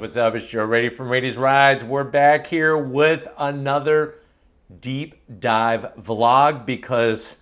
what's up? It's Joe Raiti from Raiti's Rides. We're back here with another deep dive vlog because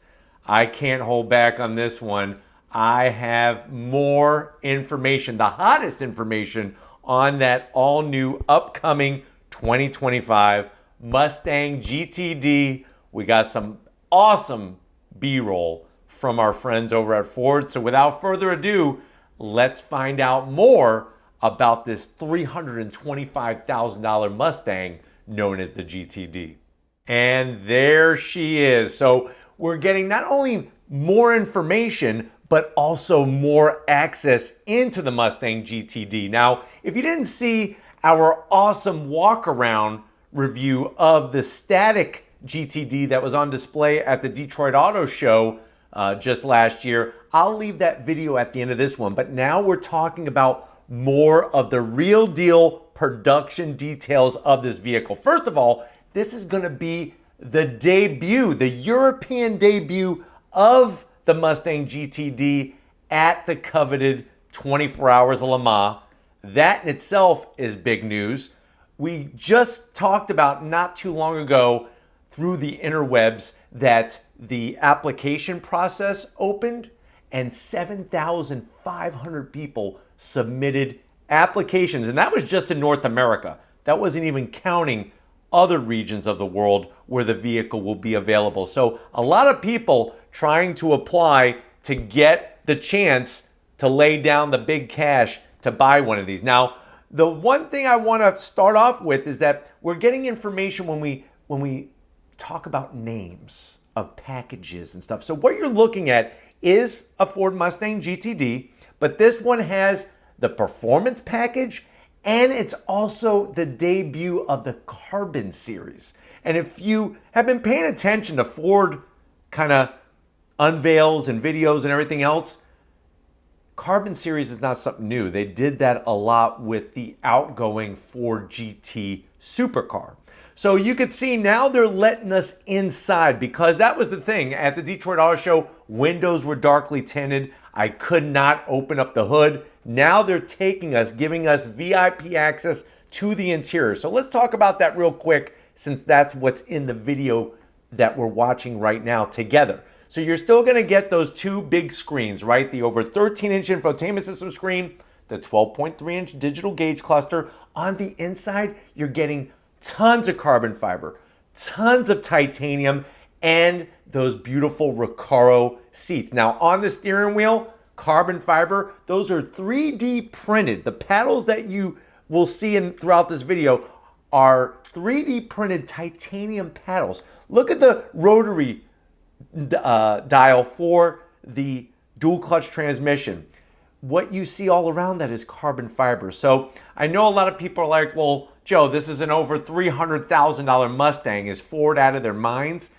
I can't hold back on this one. I have more information, the hottest information on that all new upcoming 2025 Mustang GTD. We got some awesome B-roll from our friends over at Ford. So without further ado, let's find out more about this $325,000 Mustang known as the GTD. And there she is. So we're getting not only more information, but also more access into the Mustang GTD. Now, if you didn't see our awesome walk-around review of the static GTD that was on display at the Detroit Auto Show just last year, I'll leave that video at the end of this one. But now we're talking about more of the real deal production details of this vehicle. First of all, this is going to be the debut, the European debut of the Mustang GTD at the coveted 24 Hours of Le Mans. That in itself is big news. We just talked about not too long ago through the interwebs that the application process opened and 7,500 people submitted applications. And that was just in North America. That wasn't even counting other regions of the world where the vehicle will be available. So a lot of people trying to apply to get the chance to lay down the big cash to buy one of these. Now, the one thing I want to start off with is that we're getting information when we talk about names of packages and stuff. So what you're looking at is a Ford Mustang GTD, but this one has the performance package and it's also the debut of the Carbon series. And if you have been paying attention to Ford kind of unveils and videos and everything else, Carbon series is not something new. They did that a lot with the outgoing Ford GT supercar. So you could see now they're letting us inside, because that was the thing. At the Detroit Auto Show, windows were darkly tinted. I could not open up the hood. Now they're taking us, giving us VIP access to the interior. So let's talk about that real quick, since that's what's in the video that we're watching right now together. So you're still gonna get those two big screens, right? The over 13-inch infotainment system screen, the 12.3-inch digital gauge cluster. On the inside, you're getting tons of carbon fiber, tons of titanium, and those beautiful Rercaros seats. Now on the steering wheel, carbon fiber, those are 3D printed. The paddles that you will see throughout this video are 3D printed titanium paddles. Look at the rotary dial for the dual clutch transmission. What you see all around that is carbon fiber. So I know a lot of people are like, well, Joe, this is an over $300,000 Mustang. Is Ford out of their minds?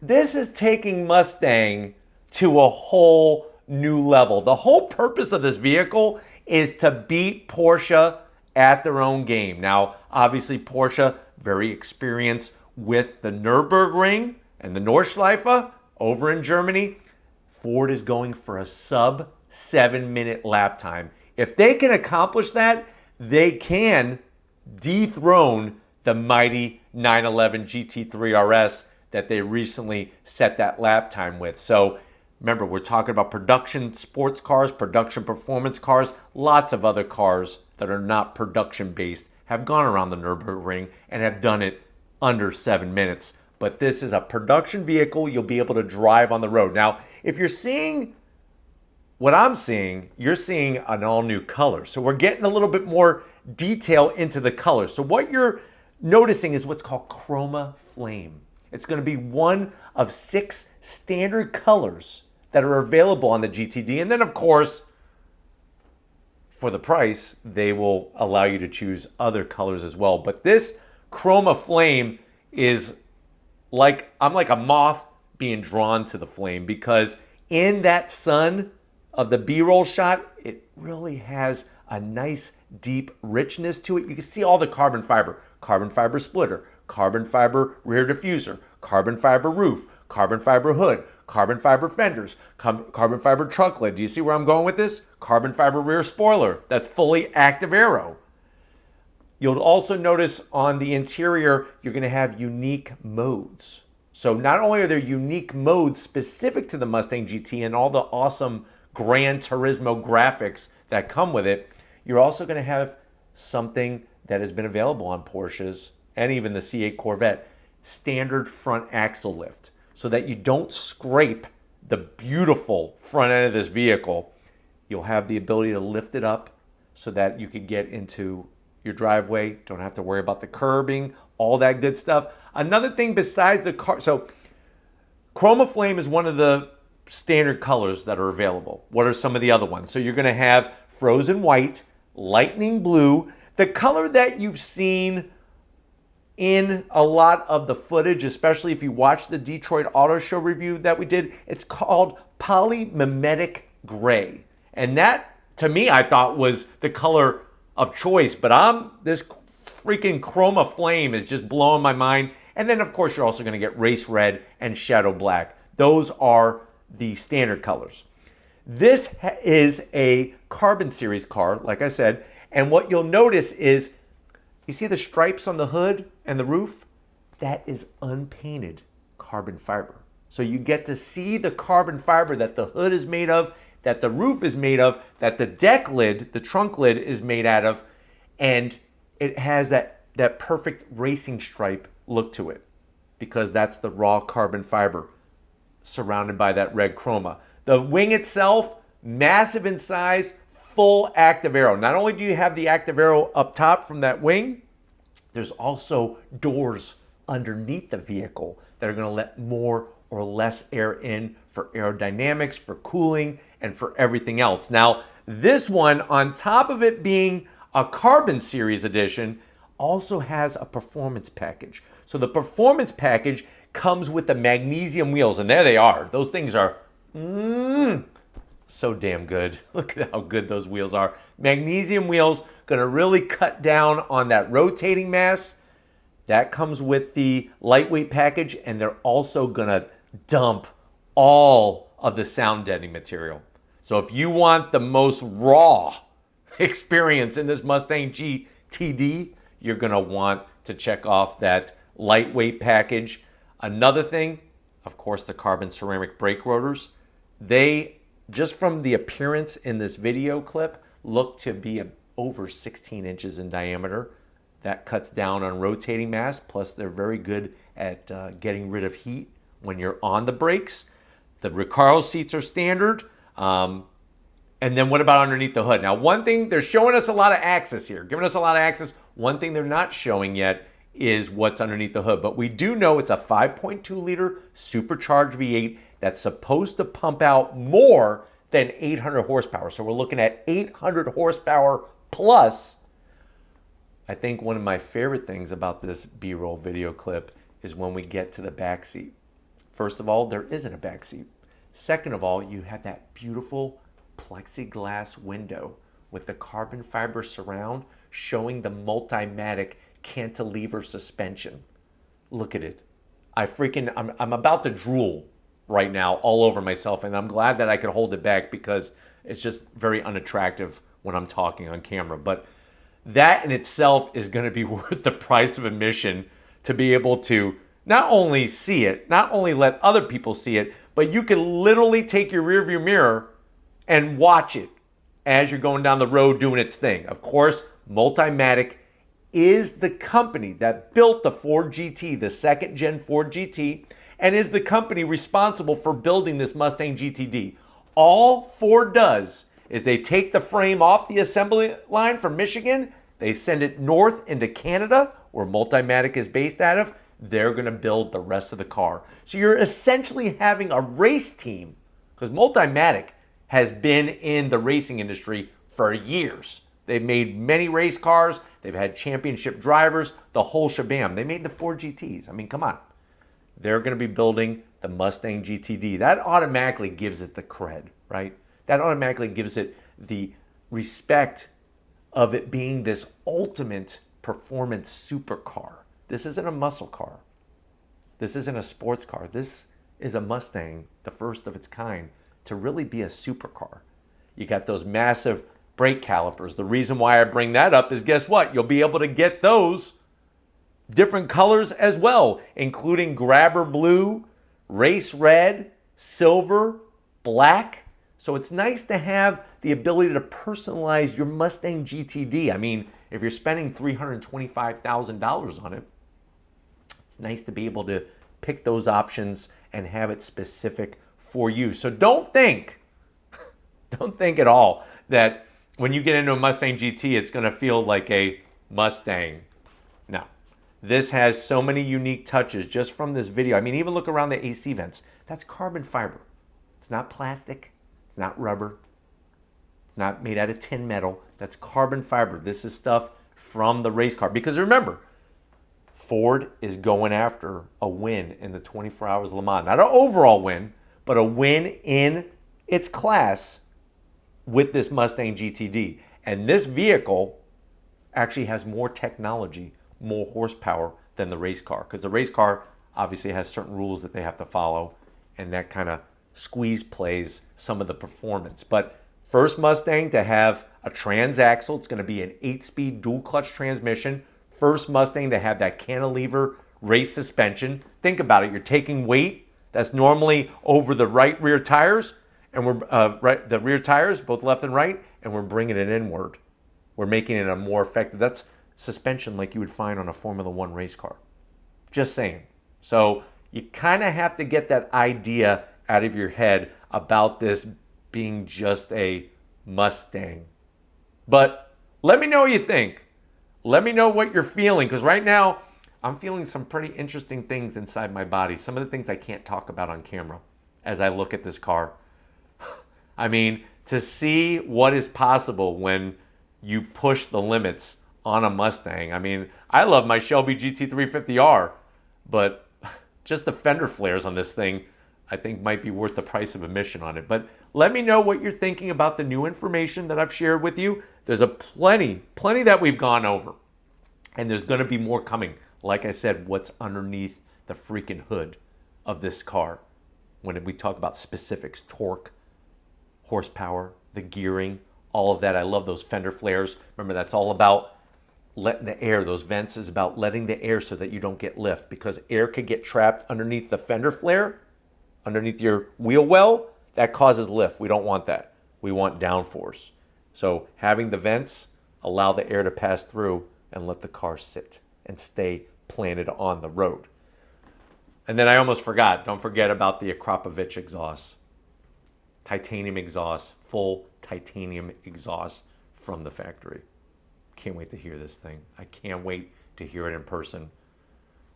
This is taking Mustang to a whole new level. The whole purpose of this vehicle is to beat Porsche at their own game. Now, obviously, Porsche, very experienced with the Nürburgring and the Nordschleife over in Germany. Ford is going for a sub 7-minute lap time. If they can accomplish that, they can dethrone the mighty 911 GT3 RS that they recently set that lap time with. So remember, we're talking about production sports cars, production performance cars. Lots of other cars that are not production based have gone around the Nürburgring and have done it under 7 minutes. But this is a production vehicle you'll be able to drive on the road. Now, if you're seeing what I'm seeing, you're seeing an all new color. So we're getting a little bit more detail into the colors. So what you're noticing is what's called chroma flame. It's going to be one of 6 standard colors that are available on the GTD. And then of course, for the price, they will allow you to choose other colors as well. But this chroma flame is like, I'm like a moth being drawn to the flame, because in that sun of the B-roll shot, it really has a nice deep richness to it. You can see all the carbon fiber splitter, carbon fiber rear diffuser, carbon fiber roof, carbon fiber hood, carbon fiber fenders, carbon fiber trunk lid. Do you see where I'm going with this? Carbon fiber rear spoiler, that's fully active aero. You'll also notice on the interior, you're going to have unique modes. So not only are there unique modes specific to the Mustang GT and all the awesome Gran Turismo graphics that come with it, you're also going to have something that has been available on Porsches and even the C8 Corvette, standard front axle lift, so that you don't scrape the beautiful front end of this vehicle. You'll have the ability to lift it up so that you could get into your driveway, don't have to worry about the curbing, all that good stuff. Another thing besides the car, so Chroma Flame is one of the standard colors that are available. What are some of the other ones? So you're going to have Frozen White, Lightning Blue, the color that you've seen in a lot of the footage, especially if you watch the Detroit Auto Show review that we did. It's called Polymimetic Gray. And that, to me, I thought was the color of choice. But this freaking Chroma Flame is just blowing my mind. And then, of course, you're also going to get Race Red and Shadow Black. Those are the standard colors. This is a Carbon Series car, like I said. And what you'll notice is, you see the stripes on the hood and the roof? That is unpainted carbon fiber. So you get to see the carbon fiber that the hood is made of, that the roof is made of, that the deck lid, the trunk lid is made out of, and it has that perfect racing stripe look to it because that's the raw carbon fiber surrounded by that red chroma. The wing itself, massive in size, full active aero. Not only do you have the active aero up top from that wing, there's also doors underneath the vehicle that are going to let more or less air in for aerodynamics, for cooling, and for everything else. Now, this one, on top of it being a Carbon Series edition, also has a performance package. So the performance package comes with the magnesium wheels, and there they are. Those things are so damn good. Look at how good those wheels are. Magnesium wheels, gonna really cut down on that rotating mass. That comes with the lightweight package, and they're also gonna dump all of the sound deadening material. So if you want the most raw experience in this Mustang GTD, you're gonna want to check off that lightweight package. Another thing, of course, the carbon ceramic brake rotors. They, just from the appearance in this video clip, look to be over 16 inches in diameter. That cuts down on rotating mass, plus they're very good at getting rid of heat when you're on the brakes. The Rercaros seats are standard. And then what about underneath the hood? Now, one thing, they're showing us a lot of access here, giving us a lot of access. One thing they're not showing yet is what's underneath the hood. But we do know it's a 5.2 liter supercharged V8 that's supposed to pump out more than 800 horsepower. So we're looking at 800 horsepower plus. I think one of my favorite things about this B-roll video clip is when we get to the back seat. First of all, there isn't a back seat. Second of all, you have that beautiful plexiglass window with the carbon fiber surround showing the Multimatic cantilever suspension. Look at it. I'm about to drool right now all over myself, and I'm glad that I could hold it back because it's just very unattractive when I'm talking on camera. But that in itself is going to be worth the price of admission to be able to not only see it, not only let other people see it, but you can literally take your rearview mirror and watch it as you're going down the road doing its thing. Of course, Multimatic is the company that built the Ford GT, the second gen Ford GT, and is the company responsible for building this Mustang GTD. All Ford does is they take the frame off the assembly line from Michigan, they send it north into Canada, where Multimatic is based out of. They're going to build the rest of the car. So you're essentially having a race team, because Multimatic has been in the racing industry for years. They've made many race cars. They've had championship drivers, the whole shabam. They made the Ford GTs. I mean, come on. They're going to be building the Mustang GTD. That automatically gives it the cred, right? That automatically gives it the respect of it being this ultimate performance supercar. This isn't a muscle car. This isn't a sports car. This is a Mustang, the first of its kind, to really be a supercar. You got those massive brake calipers. The reason why I bring that up is, guess what? You'll be able to get those different colors as well, including grabber blue, race red, silver, black. So it's nice to have the ability to personalize your Mustang GTD. I mean, if you're spending $325,000 on it, it's nice to be able to pick those options and have it specific for you. So don't think at all that when you get into a Mustang GT, it's going to feel like a Mustang. No. This has so many unique touches just from this video. I mean, even look around the AC vents. That's carbon fiber. It's not plastic. It's not rubber. It's not made out of tin metal. That's carbon fiber. This is stuff from the race car. Because remember, Ford is going after a win in the 24 Hours of Le Mans. Not an overall win, but a win in its class with this Mustang GTD. And this vehicle actually has more technology, more horsepower than the race car. Because the race car obviously has certain rules that they have to follow, and that kind of squeeze plays some of the performance. But first Mustang to have a transaxle, it's going to be an 8-speed dual clutch transmission. First Mustang to have that cantilever race suspension. Think about it. You're taking weight that's normally over the right rear tires, and we're the rear tires, both left and right, and we're bringing it inward. We're making it a more effective. That's suspension like you would find on a Formula One race car. Just saying. So you kind of have to get that idea out of your head about this being just a Mustang. But let me know what you think. Let me know what you're feeling, because right now I'm feeling some pretty interesting things inside my body. Some of the things I can't talk about on camera as I look at this car. I mean, to see what is possible when you push the limits on a Mustang. I mean, I love my Shelby GT350R, but just the fender flares on this thing I think might be worth the price of admission on it. But let me know what you're thinking about the new information that I've shared with you. There's a plenty that we've gone over. And there's going to be more coming. Like I said, what's underneath the freaking hood of this car. When we talk about specifics, torque, horsepower, the gearing, all of that. I love those fender flares. Remember, that's all about letting the air, those vents is about letting the air so that you don't get lift. Because air could get trapped underneath the fender flare, underneath your wheel well, that causes lift. We don't want that. We want downforce. So having the vents allow the air to pass through and let the car sit and stay planted on the road. And then I almost forgot. Don't forget about the Akrapovic exhaust. Titanium exhaust, full titanium exhaust from the factory. Can't wait to hear this thing. I can't wait to hear it in person.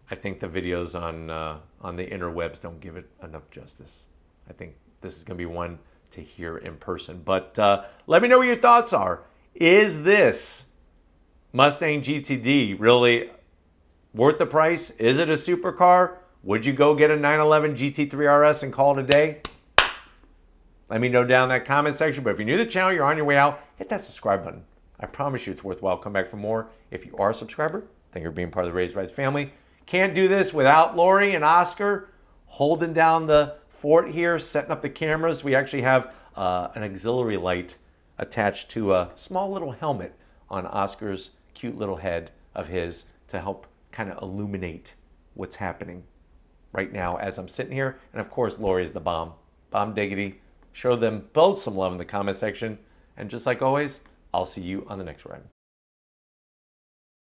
I think the videos on the interwebs don't give it enough justice. I think this is going to be one to hear in person. But let me know what your thoughts are. Is this Mustang GTD really worth the price? Is it a supercar? Would you go get a 911 GT3 RS and call it a day? Let me know down in that comment section. But if you're new to the channel, you're on your way out, hit that subscribe button. I promise you it's worthwhile. Come back for more. If you are a subscriber, thank you for being part of the Raised Rides family. Can't do this without Lori and Oscar holding down the fort here, setting up the cameras. We actually have an auxiliary light attached to a small little helmet on Oscar's cute little head of his to help kind of illuminate what's happening right now as I'm sitting here. And of course, Lori is the bomb. Bomb diggity. Show them both some love in the comment section. And just like always, I'll see you on the next ride.